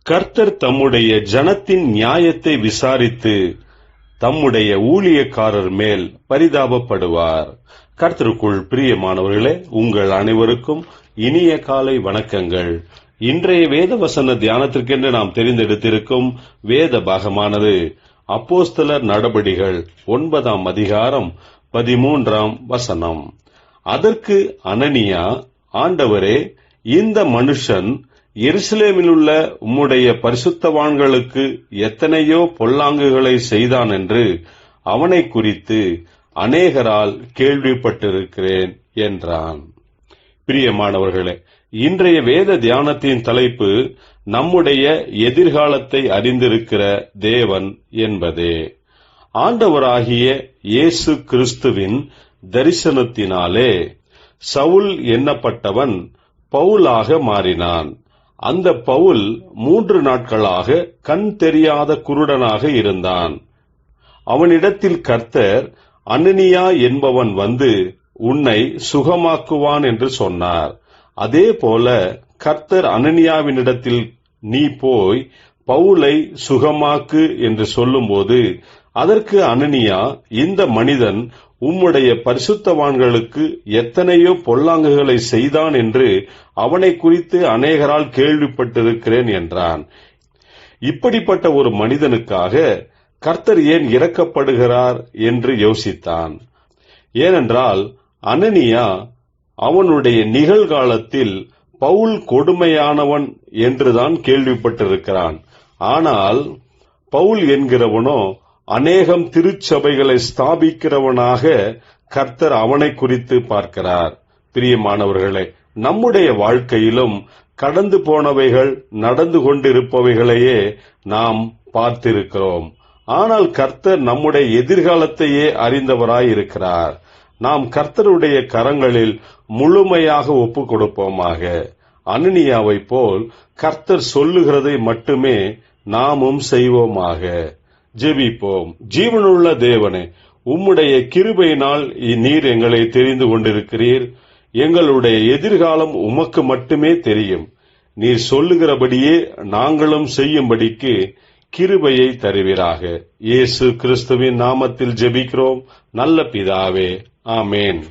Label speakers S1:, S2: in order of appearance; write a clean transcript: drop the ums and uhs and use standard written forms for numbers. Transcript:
S1: கர்த்தர் தம்முடைய ஜனத்தின் நியாயத்தை விசாரித்து தம்முடைய ஊழியக்காரர் மேல் பரிதாபப்படுவார். கர்த்தருக்குள் பிரியமானவர்களே, உங்கள் அனைவருக்கும் இனிய காலை வணக்கங்கள். இன்றைய வேத வசன தியானத்திற்கென்று நாம் தெரிந்தெடுத்திருக்கும் வேத பாகமானது அப்போஸ்தலர் நடபடிகள் 9ஆம் அதிகாரம் 13ஆம் வசனம். அதற்கு அனனியா, ஆண்டவரே, இந்த மனுஷன் எருசலேமிலுள்ள உம்முடைய பரிசுத்தவான்களுக்கு எத்தனையோ பொல்லாங்குகளை செய்தான் என்று அவனை குறித்து அநேகரால் கேள்விப்பட்டிருக்கிறேன் என்றான். பிரியமானவர்களே, இன்றைய வேத தியானத்தின் தலைப்பு நம்முடைய எதிர்காலத்தை அறிந்திருக்கிற தேவன் என்பதே. ஆண்டவராகிய இயேசு கிறிஸ்துவின் தரிசனத்தினாலே சவுல் என்னப்பட்டவன் பவுலாக மாறினான். அந்த பவுல் 3 நாட்களாக கண் தெரியாத குருடனாக இருந்தான். அவனிடத்தில் கர்த்தர், அனனியா என்பவன் வந்து உன்னை சுகமாக்குவான் என்று சொன்னார். அதே போல கர்த்தர் அனனியாவினிடத்தில் நீ போய் பவுலை சுகமாக்கு என்று சொல்லும்போது, அதற்கு அனனியா, இந்த மனிதன் உம்முடைய பரிசுத்தவான்களுக்கு எத்தனையோ பொல்லாங்குகளை செய்தான் என்று அவனை குறித்து அநேகரால் கேள்விப்பட்டிருக்கிறேன் என்றான். இப்படிப்பட்ட ஒரு மனிதனுக்காக கர்த்தர் ஏன் இரக்கப்படுகிறார் என்று யோசித்தான். ஏனென்றால் அனனியா அவனுடைய நிகழ்காலத்தில் பவுல் கொடுமையானவன் என்றுதான் கேள்விப்பட்டிருக்கிறான். ஆனால் பவுல் என்கிறவனோ அநேகம் திருச்சபைகளை ஸ்தாபிக்கிறவனாக கர்த்தர் அவனை குறித்து பார்க்கிறார். பிரியமானவர்களே, நம்முடைய வாழ்க்கையிலும் கடந்து போனவைகள், நடந்து கொண்டிருப்பவைகளையே நாம் பார்த்திருக்கிறோம். ஆனால் கர்த்தர் நம்முடைய எதிர்காலத்தையே அறிந்தவராயிருக்கிறார். நாம் கர்த்தருடைய கரங்களில் முழுமையாக ஒப்புக் கொடுப்போமாக. அனனியாவை போல் கர்த்தர் சொல்லுகிறதை மட்டுமே நாமும் செய்வோமாக. ஜெபிப்போம். ஜீவனுள்ள தேவனே, உம்முடைய கிருபையினால் நீர் எங்களை தெரிந்து கொண்டிருக்கிறீர். எங்களுடைய எதிர்காலம் உமக்கு மட்டுமே தெரியும். நீர் சொல்லுகிறபடியே நாங்களும் செய்யும்படிக்கு கிருபையை தருவீராக. இயேசு கிறிஸ்துவின் நாமத்தில் ஜெபிக்கிறோம் நல்ல பிதாவே, ஆமேன்.